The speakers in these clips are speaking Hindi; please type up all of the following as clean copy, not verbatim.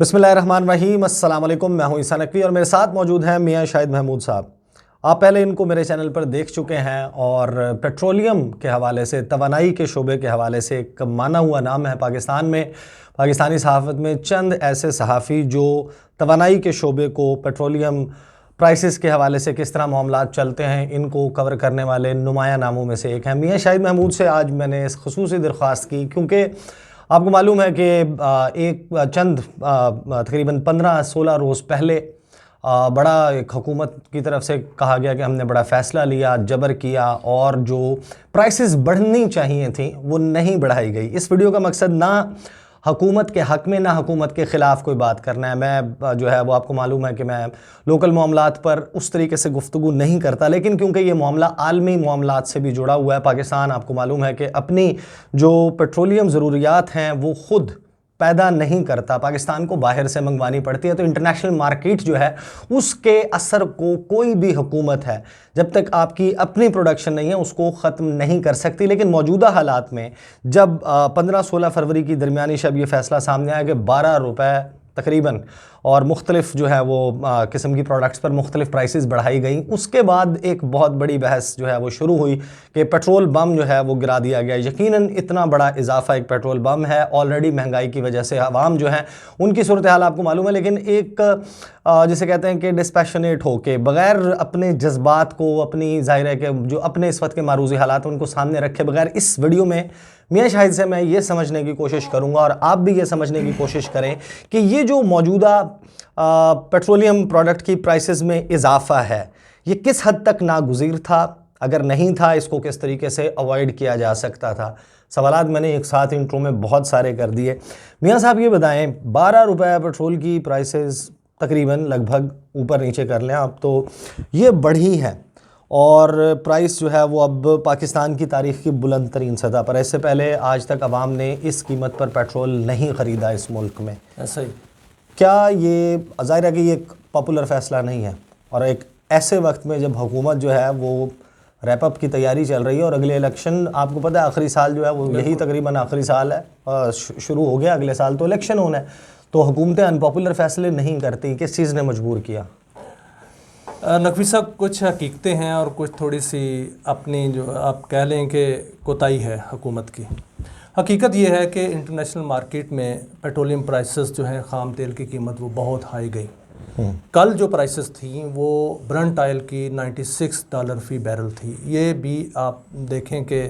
बिस्मिल्लाहिर्रहमानिर्रहीम, अस्सलाम वालेकुम। मैं हूं ईसा नकवी और मेरे साथ मौजूद हैं मियां शाहिद महमूद साहब। आप पहले इनको मेरे चैनल पर देख चुके हैं और पेट्रोलियम के हवाले से, तवानाई के शोबे के हवाले से एक माना हुआ नाम है पाकिस्तान में। पाकिस्तानी सहाफ़त में चंद ऐसे सहाफ़ी जो तवानाई के शोबे को, पेट्रोलियम प्राइसेस के हवाले से किस तरह मामलात चलते हैं, इनको कवर करने वाले नुमाया नामों में से एक हैं। मियां शाहिद महमूद से आज मैंने इस खुसूसी दरख्वास्त की क्योंकि आपको मालूम है कि तकरीबन 15-16 रोज़ पहले बड़ा एक हुकूमत की तरफ से कहा गया कि हमने बड़ा फ़ैसला लिया, जबर किया और जो प्राइसेस बढ़नी चाहिए थी वो नहीं बढ़ाई गई। इस वीडियो का मकसद ना हुकूमत के हक़ में ना हुकूमत के ख़िलाफ़ कोई बात करना है। मैं जो है वो आपको मालूम है कि मैं लोकल मामलात पर उस तरीके से गुफ्तगू नहीं करता, लेकिन क्योंकि ये मामला आलमी मामलात से भी जुड़ा हुआ है। पाकिस्तान, आपको मालूम है कि अपनी जो पेट्रोलियम ज़रूरियात हैं वो ख़ुद पैदा नहीं करता, पाकिस्तान को बाहर से मंगवानी पड़ती है। तो इंटरनेशनल मार्केट जो है उसके असर को कोई भी हुकूमत है जब तक आपकी अपनी प्रोडक्शन नहीं है उसको ख़त्म नहीं कर सकती। लेकिन मौजूदा हालात में जब 15-16 फरवरी की दरमियानी शब ये फ़ैसला सामने आया कि 12 रुपये तकरीबन और मुख्तलिफ़ जो है वो किस्म की प्रोडक्ट्स पर मुख्तलिफ़ प्राइसेस बढ़ाई गई, उसके बाद एक बहुत बड़ी बहस जो है वो शुरू हुई कि पेट्रोल बम जो है वो गिरा दिया गया। यकीनन इतना बड़ा इजाफा एक पेट्रोल बम है, ऑलरेडी महंगाई की वजह से आवाम जो है उनकी सूरत हाल आपको मालूम है। लेकिन एक जिसे कहते हैं कि डिस्पैशनेट हो के, बग़ैर अपने जज्बात को, अपनी ज़ाहिर है कि जो अपने इस वक्त के मारूज़ी हालात उनको सामने रखे बगैर, इस वीडियो में मियां शाहिद से मैं ये समझने की कोशिश करूंगा और आप भी ये समझने की कोशिश करें कि ये जो मौजूदा पेट्रोलियम प्रोडक्ट की प्राइसेस में इजाफा है ये किस हद तक नागुज़ीर था, अगर नहीं था इसको किस तरीके से अवॉइड किया जा सकता था। सवालात मैंने एक साथ इंट्रो में बहुत सारे कर दिए। मियां साहब ये बताएं, 12 रुपये पेट्रोल की प्राइसेस तकरीबन लगभग ऊपर नीचे कर लें आप, तो ये बढ़ी है और प्राइस जो है वो अब पाकिस्तान की तारीख़ की बुलंद तरीन सतह पर। इससे पहले आज तक आवाम ने इस कीमत पर पेट्रोल नहीं ख़रीदा इस मुल्क में। ऐसा ही क्या ये ज़ाहिर है कि ये एक पॉपुलर फ़ैसला नहीं है और एक ऐसे वक्त में जब हुकूमत जो है वो रैप अप की तैयारी चल रही है और अगले इलेक्शन, आपको पता है आखिरी साल जो है वो यही तकरीबन आखिरी साल है, शुरू हो गया, अगले साल तो इलेक्शन होना है। तो हुकूमतें अनपॉपुलर फ़ैसले नहीं करती, किस चीज़ ने मजबूर किया? नकवी साहब, कुछ हकीकतें हैं और कुछ थोड़ी सी अपनी जो आप कह लें कि कोताही है हुकूमत की। हकीकत ये है कि इंटरनेशनल मार्केट में पेट्रोलियम प्राइसेस जो हैं, ख़ाम तेल की कीमत वो बहुत हाई गई। कल जो प्राइसेस थी वो ब्रंट ऑयल की $96 फ़ी बैरल थी। ये भी आप देखें कि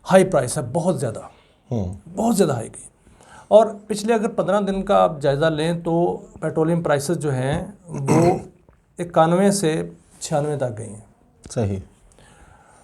हाई प्राइस है, बहुत ज़्यादा हाई गई। और पिछले अगर 15 दिन का आप जायज़ा लें तो पेट्रोलियम प्राइसेस जो हैं वो 91 से 96 तक गई हैं। सही,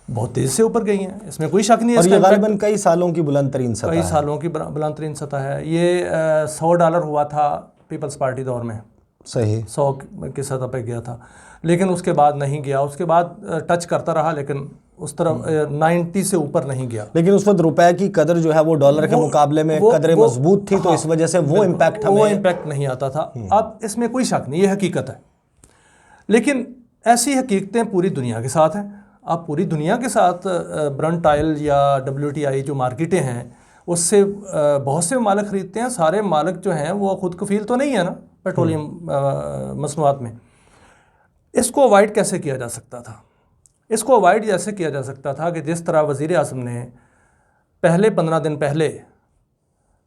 बहुत तेज़ी से ऊपर गई हैं, इसमें कोई शक नहीं है। और ये गालिबन कई सालों की बुलंद तरीन सतह कई सालों की बुलंद तरीन सतह है। ये $100 हुआ था पीपल्स पार्टी दौर में, सही 100 की सतह पे गया था, लेकिन उसके बाद नहीं गया। उसके बाद टच करता रहा लेकिन उस तरफ 90 से ऊपर नहीं गया। लेकिन उस वक्त रुपए की कदर जो है वो डॉलर के मुकाबले में कदरें मजबूत थी, तो इस वजह से वो इम्पैक्ट नहीं आता था। अब इसमें कोई शक नहीं, ये हकीकत है। लेकिन ऐसी हकीकतें पूरी दुनिया के साथ हैं। आप पूरी दुनिया के साथ ब्रंट ऑयल या WTI जो मार्केटें हैं उससे बहुत से मालिक ख़रीदते हैं। सारे मालिक जो हैं वो खुद कफील तो नहीं है ना पेट्रोलियम मसनूआत में। इसको अवॉइड कैसे किया जा सकता था? इसको अवॉइड जैसे किया जा सकता था कि जिस तरह वज़ीर आज़म ने पहले 15 दिन पहले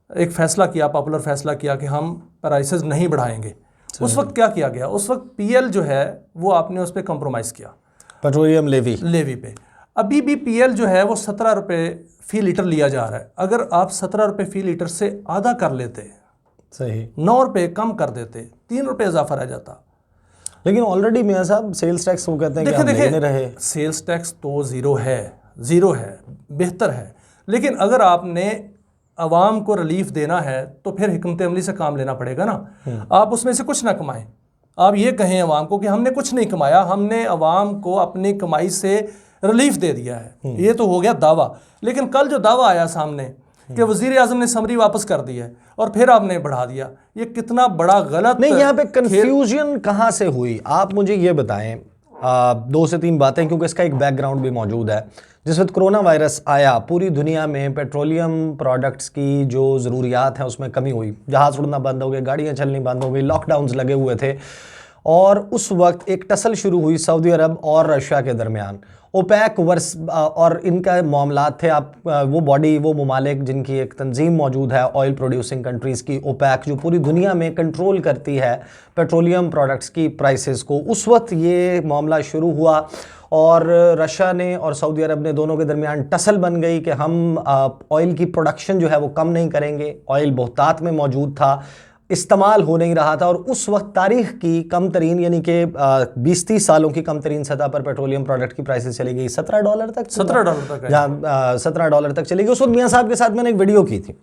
एक फ़ैसला किया, पॉपुलर फ़ैसला किया कि हम प्राइसेस नहीं बढ़ाएंगे। उस वक्त क्या किया गया? उस वक्त PL जो है वो आपने उस पर कंप्रोमाइज़ किया, पेट्रोलियम लेवी पे। अभी भी PL जो है वो 17 रुपये फ़ी लीटर लिया जा रहा है। अगर आप 17 रुपये फ़ी लीटर से आधा कर लेते, सही 9 रुपये कम कर देते, 3 रुपये इजाफा रह जाता। लेकिन ऑलरेडी मियां साहब सेल्स टैक्स वो कहते हैं कि हम लेने रहे। सेल्स टैक्स तो ज़ीरो है, बेहतर है। लेकिन अगर आपने अवाम को रिलीफ देना है तो फिर हिकमत अमली से काम लेना पड़ेगा ना। आप उसमें से कुछ ना कमाएं, आप ये कहें अवाम को कि हमने कुछ नहीं कमाया, हमने अवाम को अपनी कमाई से रिलीफ दे दिया है, ये तो हो गया दावा। लेकिन कल जो दावा आया सामने कि वज़ीर आज़म ने समरी वापस कर दी है और फिर आपने बढ़ा दिया, ये कितना बड़ा गलत। नहीं, यहाँ पे कंफ्यूजन कहाँ से हुई आप मुझे ये बताएं। दो से तीन बातें, क्योंकि इसका एक बैकग्राउंड भी मौजूद है। जिस वक्त कोरोना वायरस आया, पूरी दुनिया में पेट्रोलियम प्रोडक्ट्स की जो ज़रूरियात हैं उसमें कमी हुई, जहाज़ उड़ना बंद हो गए, गाड़ियाँ चलनी बंद हो गई, लॉकडाउन्स लगे हुए थे। और उस वक्त एक टसल शुरू हुई सऊदी अरब और रशिया के दरमियान। ओपेक वर्स और इनका मामलात थे। आप वो बॉडी, वो ममालिक जिनकी एक तंजीम मौजूद है ऑयल प्रोड्यूसिंग कंट्रीज़ की, ओपेक, जो पूरी दुनिया में कंट्रोल करती है पेट्रोलियम प्रोडक्ट्स की प्राइसेस को। उस वक्त ये मामला शुरू हुआ और रशिया ने और सऊदी अरब ने दोनों के दरमियान टसल बन गई कि हम ऑयल की प्रोडक्शन जो है वो कम नहीं करेंगे। ऑयल बहुतात में मौजूद था, इस्तेमाल हो नहीं रहा था। और उस वक्त तारीख की कम तरीन, यानी कि 20-30 सालों की कम तरीन सतह पर पेट्रोलियम प्रोडक्ट की प्राइसेस चली गई $17 तक, जहाँ $17 तक चली गई। उस वक्त मियाँ साहब के साथ मैंने एक वीडियो की थी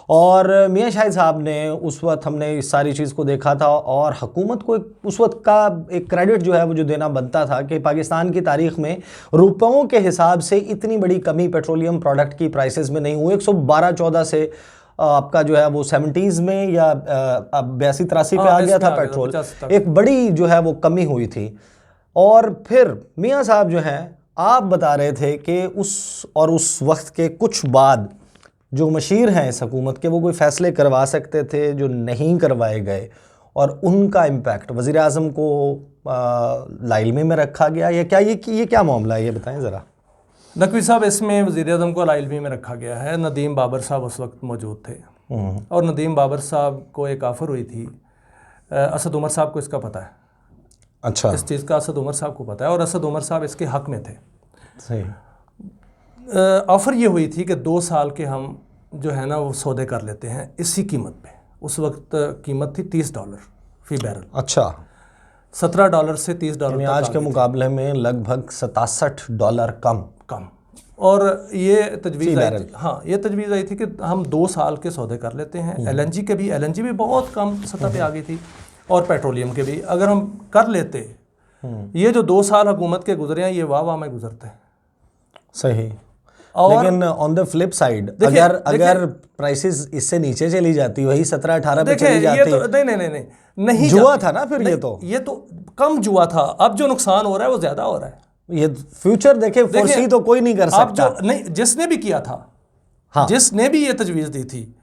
और मियाँ शाहिद साहब ने, उस वक्त हमने इस सारी चीज़ को देखा था और हुकूमत को उस वक्त का एक क्रेडिट जो है वो जो देना बनता था कि पाकिस्तान की तारीख में रुपयों के हिसाब से इतनी बड़ी कमी पेट्रोलियम प्रोडक्ट की प्राइसेस में नहीं हुई। 112-14 से आपका जो है वो 70s में या 82-83 पे आ गया था पेट्रोल। एक बड़ी जो है वो कमी हुई थी। और फिर मियाँ साहब जो हैं, आप बता रहे थे कि उस वक्त के कुछ बाद जो मशीर हैं इस हुकूमत के, वो कोई फ़ैसले करवा सकते थे जो नहीं करवाए गए, और उनका इम्पैक्ट वज़ीर आज़म को लाइलमी में रखा गया या क्या? ये क्या मामला है, ये बताएं ज़रा। नकवी साहब, इसमें वज़ीर आज़म को लाइलमी में रखा गया है। नदीम बाबर साहब उस वक्त मौजूद थे और नदीम बाबर साहब को एक ऑफ़र हुई थी। असद उमर साहब को इसका पता है। अच्छा, इस चीज़ का असद उमर साहब को पता है और असद उमर साहब इसके हक़ में थे। सही। ऑफ़र ये हुई थी कि 2 साल के हम जो है ना वो सौदे कर लेते हैं इसी कीमत पे। उस वक्त कीमत थी $30 फ़ी बैरल। अच्छा, $17 से $30 आज के मुकाबले में लगभग $67 कम। और ये तजवीज़ आई थी, हाँ, ये तजवीज़ आई थी कि हम 2 साल के सौदे कर लेते हैं। LNG भी बहुत कम सतह पे आ गई थी और पेट्रोलियम के भी अगर हम कर लेते, ये जो 2 साल हुकूमत के गुजरे हैं ये वाह में गुजरते हैं। सही। लेकिन ऑन द फ्लिप साइड अगर प्राइसेस इससे नीचे चली जाती, वही 17-18 पे चली जाती, ये तो नहीं जुआ था ना फिर। ये तो कम जुआ था। अब जो नुकसान हो रहा है वो ज्यादा हो रहा है। ये फ्यूचर देखे फोर्सी तो कोई नहीं कर सकता। अब जो नहीं, जिसने भी किया था, हाँ, जिसने भी ये तजवीज़ दी थी,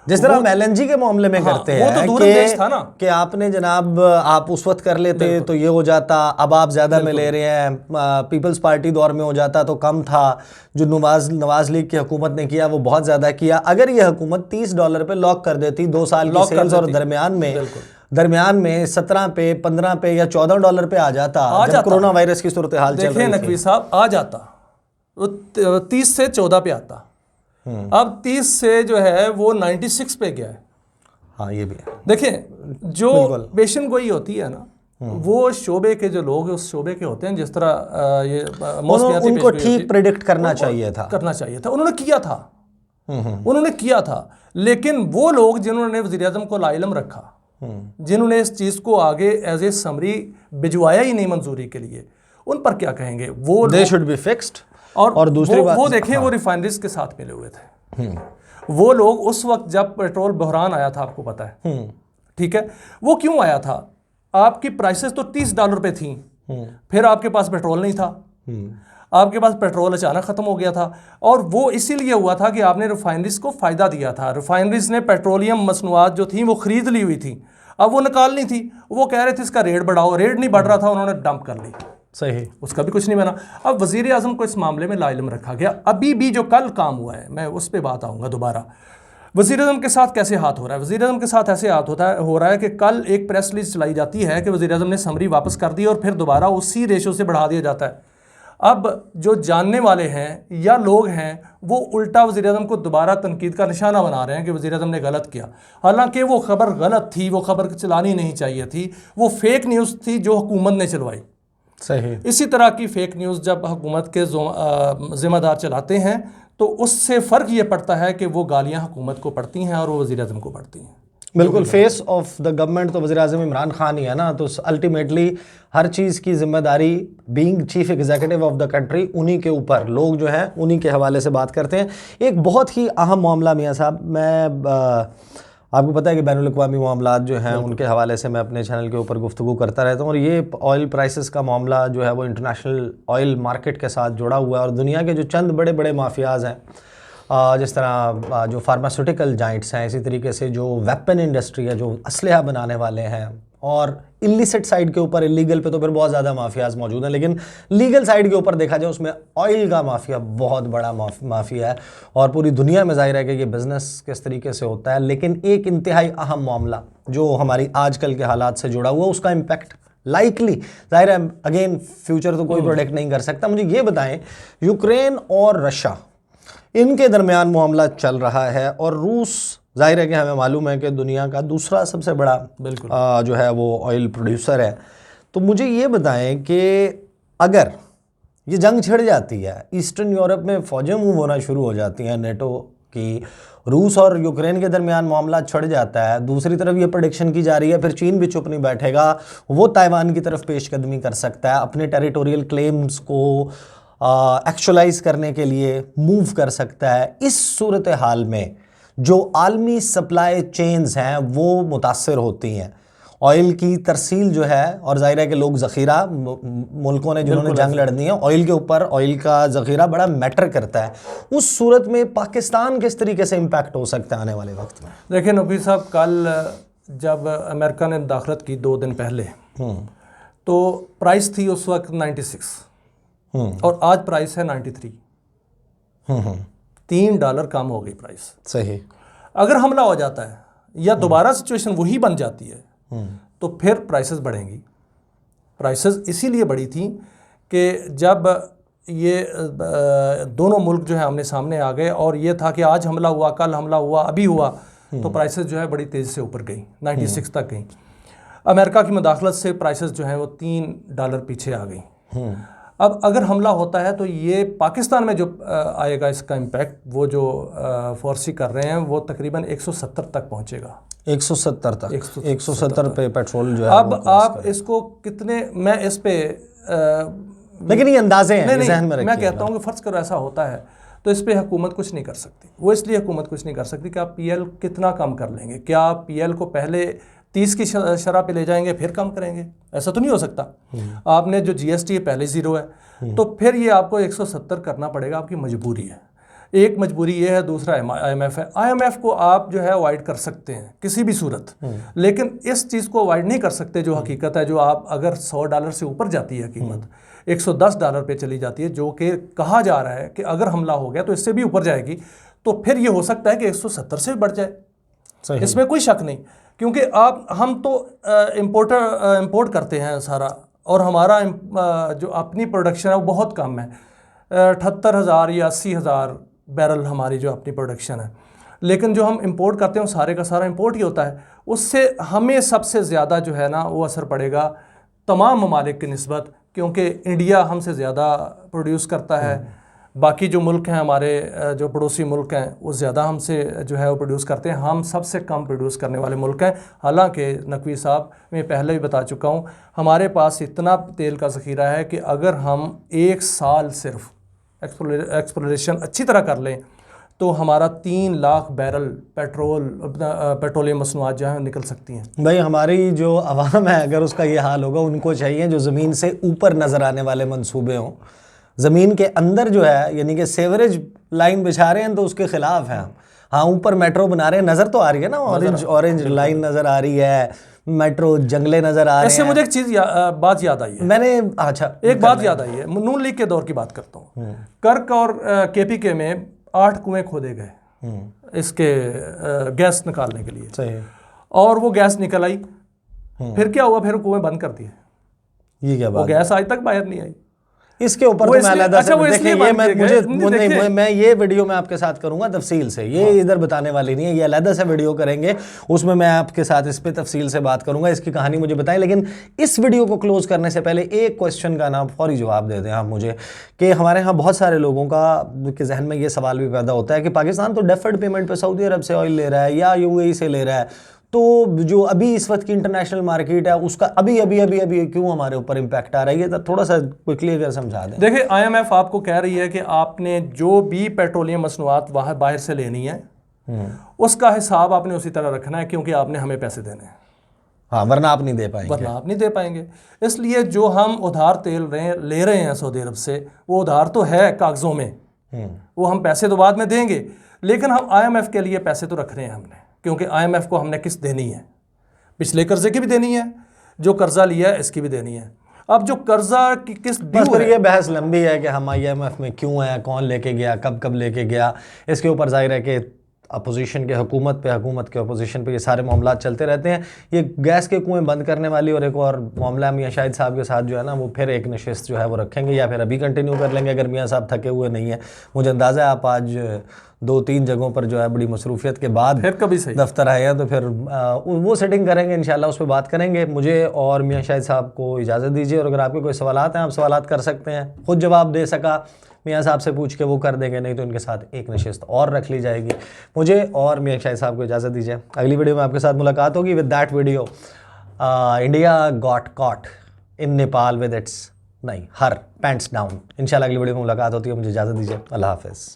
जिस तरह हम LNG के मामले में करते हैं, वो तो दूरंदेश था ना कि आपने जनाब आप उस वक्त कर लेते तो ये हो जाता, अब आप ज़्यादा में ले रहे हैं। पीपल्स पार्टी दौर में हो जाता तो कम था। जो नवाज लीग की हुकूमत ने किया वो बहुत ज़्यादा किया। अगर ये हुकूमत $30 पे लॉक कर देती 2 साल की सेल्स और दरमियान में 17 पे, 15 पे या $14 पे आ जाता जब कोरोना वायरस की सूरत हाल चल रही थी। नकवी साहब, आ जाता, 30 से 14 पे आता। अब 30 से जो है वो 96 पे गया है। हाँ, ये भी है। देखें, जो पेशन गोई होती है ना, वो शोबे के जो लोग उस शोबे के होते हैं, जिस तरह ये उनको ठीक प्रेडिक्ट करना चाहिए था। उन्होंने किया था। लेकिन वो लोग जिन्होंने वज़ीर आज़म को लाइलम रखा, जिन्होंने इस चीज़ को आगे एज ए समरी भिजवाया ही नहीं मंजूरी के लिए, उन पर क्या कहेंगे? वो दे शुड बी फिक्स्ड। और दूसरी बात, वो देखें, वो रिफाइनरीज के साथ मिले हुए थे। वो लोग उस वक्त जब पेट्रोल बहरान आया था, आपको पता है, ठीक है, वो क्यों आया था? आपकी प्राइसेस तो $30 पे थी, फिर आपके पास पेट्रोल नहीं था, आपके पास पेट्रोल अचानक ख़त्म हो गया था। और वो इसीलिए हुआ था कि आपने रिफाइनरीज को फ़ायदा दिया था। रिफाइनरीज ने पेट्रोलियम मसनूआत जो थी वो ख़रीद ली हुई थी, अब वो निकालनी थी। वो कह रहे थे इसका रेट बढ़ाओ, रेट नहीं बढ़ रहा था, उन्होंने डंप कर ली। सही, उसका भी कुछ नहीं बना। अब वज़ीर आज़म को इस मामले में लाइलम रखा गया। अभी भी जो कल काम हुआ है, मैं उस पर बात आऊँगा दोबारा। वज़ीर आज़म के साथ कैसे हाथ हो रहा है? वज़ीर आज़म के साथ ऐसे हाथ हो रहा है कि कल एक प्रेस रिलीज चलाई जाती है कि वज़ीर आज़म ने समरी वापस कर दी और फिर दोबारा उसी रेशो से बढ़ा दिया जाता है। अब जो जानने वाले हैं या लोग हैं वो उल्टा वज़ीर आज़म को दोबारा तनकीद का निशाना बना रहे हैं कि वज़ीर आज़म ने गलत किया। हालांकि वो खबर गलत थी, वो खबर चलानी नहीं चाहिए थी, वो फेक न्यूज़ थी जो हुकूमत ने चलवाई। सही। इसी तरह की फेक न्यूज़ जब हुकूमत के ज़िम्मेदार चलाते हैं तो उससे फ़र्क ये पड़ता है कि वो गालियाँ हुकूमत को पड़ती हैं और वो वज़ीर आज़म को पड़ती हैं। बिल्कुल, फेस ऑफ द गवर्नमेंट तो वज़ीर आज़म इमरान खान ही है ना, तो अल्टीमेटली हर चीज़ की जिम्मेदारी being chief executive of the country उन्हीं के ऊपर, लोग जो हैं उन्हीं के हवाले से बात करते हैं। एक बहुत ही अहम मामला मियाँ साहब, मैं आपको पता है कि बैनुल अक़वामी मामलात जो हैं उनके हवाले से मैं अपने चैनल के ऊपर गुफ्तगू करता रहता हूँ, और ये ऑयल प्राइसेस का मामला जो है वो इंटरनेशनल ऑयल मार्केट के साथ जुड़ा हुआ है। और दुनिया के जो चंद बड़े बड़े माफियाज़ हैं, जिस तरह जो फार्मास्यूटिकल जाइंट्स हैं, इसी तरीके से जो वेपन इंडस्ट्री है, जो असलहा बनाने वाले हैं, और इलिसिट साइड के ऊपर, इलीगल पे तो फिर बहुत ज़्यादा माफियाज मौजूद हैं, लेकिन लीगल साइड के ऊपर देखा जाए उसमें ऑयल का माफिया बहुत बड़ा माफिया है। और पूरी दुनिया में जाहिर है कि ये बिज़नेस किस तरीके से होता है। लेकिन एक इंतहाई अहम मामला जो हमारी आजकल के हालात से जुड़ा हुआ, उसका इम्पैक्ट लाइकली, जाहिर है अगेन फ्यूचर तो कोई प्रोडिक्ट नहीं कर सकता। मुझे ये बताएं, यूक्रेन और रशिया इनके दरमियान मामला चल रहा है, और रूस जाहिर है कि हमें मालूम है कि दुनिया का दूसरा सबसे बड़ा जो है वो ऑयल प्रोड्यूसर है। तो मुझे ये बताएं कि अगर ये जंग छिड़ जाती है, ईस्टर्न यूरोप में फ़ौजें मूव होना शुरू हो जाती हैं नेटो की, रूस और यूक्रेन के दरमियान मामला छिड़ जाता है, दूसरी तरफ ये प्रेडिक्शन की जा रही है फिर चीन भी चुप नहीं बैठेगा, वो ताइवान की तरफ पेशकदमी कर सकता है, अपने टेरिटोरियल क्लेम्स को एक्चुअलाइज करने के लिए मूव कर सकता है। इस सूरत हाल में जो आलमी सप्लाई चेन्स हैं वो मुतासर होती हैं, ऑयल की तरसील जो है, और जाहिर है कि लोग ज़ख़ीरा, मुल्कों ने जिन्होंने जंग लड़नी है ऑयल के ऊपर, ऑयल का ज़ख़ीरा बड़ा मैटर करता है। उस सूरत में पाकिस्तान किस तरीके से इम्पैक्ट हो सकता है आने वाले वक्त में? देखिए नबी साहब, कल जब अमेरिका ने दाखिलत की 2 दिन पहले, तो प्राइस थी उस वक्त 96 और आज प्राइस है 93। $3 कम हो गई प्राइस। सही। अगर हमला हो जाता है या दोबारा सिचुएशन वही बन जाती है तो फिर प्राइसेस बढ़ेंगी। प्राइसेस इसीलिए बढ़ी थी कि जब ये दोनों मुल्क जो है आमने सामने आ गए, और ये था कि आज हमला हुआ, कल हमला हुआ, अभी हुआ, तो प्राइसेस जो है बड़ी तेज़ी से ऊपर गई, 96 तक गई। अमेरिका की मुदाखलत से प्राइसेस जो है वो $3 पीछे आ गई। अब अगर हमला होता है तो ये पाकिस्तान में जो आएगा इसका इम्पैक्ट, वो जो फोर्सी कर रहे हैं वो तकरीबन 170 तक पहुंचेगा। 170 तक, 170 पे पेट्रोल जो है। अब आप इसको कितने, मैं इस पे लेकिन ये अंदाजे हैं, ज़हन में रखिए। मैं कहता हूँ कि फ़र्ज़ करो ऐसा होता है तो इस पे हुकूमत कुछ नहीं कर सकती। वो इसलिए हुकूमत कुछ नहीं कर सकती कि आप PL कितना कम कर लेंगे। क्या आप PL को पहले 30 की शरह पे ले जाएंगे फिर कम करेंगे? ऐसा तो नहीं हो सकता। आपने जो GST है पहले 0 है, तो फिर ये आपको 170 करना पड़ेगा, आपकी मजबूरी है। एक मजबूरी ये है, दूसरा IMF है। IMF को आप जो है अवॉइड कर सकते हैं किसी भी सूरत, लेकिन इस चीज़ को अवॉइड नहीं कर सकते जो हकीकत है, जो आप अगर $100 से ऊपर जाती है कीमत, $110 पे चली जाती है, जो कि कहा जा रहा है कि अगर हमला हो गया तो इससे भी ऊपर जाएगी, तो फिर ये हो सकता है कि 170 से बढ़ जाए। इसमें कोकोई शक नहीं, क्योंकि हम तो इम्पोर्ट करते हैं सारा, और हमारा जो अपनी प्रोडक्शन है वो बहुत कम है। 78,000 या 80,000 बैरल हमारी जो अपनी प्रोडक्शन है, लेकिन जो हम इंपोर्ट करते हैं वो सारे का सारा इंपोर्ट ही होता है। उससे हमें सबसे ज़्यादा जो है ना वो असर पड़ेगा तमाम ममालिक की निस्बत, क्योंकि इंडिया हमसे ज़्यादा प्रोड्यूस करता है। बाकी जो मुल्क हैं हमारे, जो पड़ोसी मुल्क हैं, वो ज़्यादा हमसे जो है वो प्रोड्यूस करते हैं। हम सबसे कम प्रोड्यूस करने वाले मुल्क हैं। हालांकि नकवी साहब, मैं पहले भी बता चुका हूँ, हमारे पास इतना तेल का ज़ख़ीरा है कि अगर हम 1 साल सिर्फ एक्सप्लोरेशन अच्छी तरह कर लें तो हमारा 3 लाख बैरल पेट्रोलियम मसनूआत जो है निकल सकती हैं। भाई हमारी जो अवाम है, अगर उसका ये हाल होगा, उनको चाहिए जो ज़मीन से ऊपर नज़र आने वाले मंसूबे हों। ज़मीन के अंदर जो है, यानी कि सेवरेज लाइन बिछा रहे हैं तो उसके ख़िलाफ़ हैं। हाँ, ऊपर मेट्रो बना रहे हैं, नज़र तो आ रही है ना, ऑरेंज लाइन नज़र आ रही है, मेट्रो जंगले नज़र आ रहे हैं। इससे मुझे एक चीज़ बात याद आई है। मैंने एक बात याद आई है, नून लीग के दौर की बात करता हूँ। कर्क और KPK में 8 कुएं खोदे गए इसके गैस निकालने के लिए। सही। और वो गैस निकल आई, फिर क्या हुआ? फिर कुएं बंद कर दिए। ये क्या बात? वो गैस आज तक बाहर नहीं आई। इसके ऊपर तो मैं अलग से देखिए, ये मैं ये वीडियो में आपके साथ करूंगा तफसील से। ये इधर बताने वाली नहीं है, ये अलग से वीडियो करेंगे, उसमें मैं आपके साथ इस पे तफसील से बात करूंगा, इसकी कहानी मुझे बताएं। लेकिन इस वीडियो को क्लोज करने से पहले एक क्वेश्चन का ना फौरी जवाब दे दें आप मुझे, कि हमारे यहाँ बहुत सारे लोगों के जहन में ये सवाल भी पैदा होता है कि पाकिस्तान तो डेफर्ड पेमेंट पर सऊदी अरब से ऑयल ले रहा है या UAE से ले रहा है, तो जो अभी इस वक्त की इंटरनेशनल मार्केट है उसका अभी क्यों हमारे ऊपर इम्पैक्ट आ रहा है? ये तो थोड़ा सा क्विकली अगर समझा दें। देखिए, IMF आपको कह रही है कि आपने जो भी पेट्रोलियम मसनूआत बाहर से लेनी है उसका हिसाब आपने उसी तरह रखना है, क्योंकि आपने हमें पैसे देने हैं, हाँ, वरना आप नहीं दे पाएंगे। वरना आप नहीं दे पाएंगे। इसलिए जो हम उधार तेल ले रहे हैं सऊदी अरब से, वो उधार तो है कागज़ों में, वो हम पैसे तो बाद में देंगे, लेकिन हम IMF के लिए पैसे तो रख रहे हैं हमने, क्योंकि IMF को हमने किस्त देनी है, पिछले कर्जे की भी देनी है, जो कर्जा लिया है इसकी भी देनी है। अब जो कर्जा की किस्त ड्यू फिर है, ये बहस लंबी है कि हम IMF में क्यों हैं, कौन लेके गया, कब कब लेके गया, इसके ऊपर जाहिर है कि अपोजिशन के हुकूमत पे, हुकूमत के अपोजिशन पे ये सारे मामला चलते रहते हैं। ये गैस के कुएं बंद करने वाली और एक और मामला मियाँ शाहिद साहब के साथ जो है ना, वो फिर एक नशिस्त जो है वो रखेंगे, या फिर अभी कंटिन्यू कर लेंगे अगर मियाँ साहब थके हुए नहीं है। मुझे अंदाज़ा है आप आज 2-3 जगहों पर जो है बड़ी मसरूफियत के बाद फिर कभी सही दफ्तर आए हैं, तो फिर वो सेटिंग करेंगे इंशाल्लाह, उस पर बात करेंगे। मुझे और मियाँ शाहिद साहब को इजाज़त दीजिए, और अगर आपके कोई सवालात हैं आप सवालात कर सकते हैं। खुद जवाब दे सका मियाँ साहब से पूछ के वो कर देंगे, नहीं तो इनके साथ एक नशिस्त और रख ली जाएगी। मुझे और मियाँ शाहिद साहब को इजाज़त दीजिए, अगली वीडियो में आपके साथ मुलाकात होगी with that video India got caught in Nepal with it's her pants down. इंशाल्लाह अगली वीडियो में मुलाकात होती है। मुझे इजाज़त दीजिए, अल्लाह हाफिज़।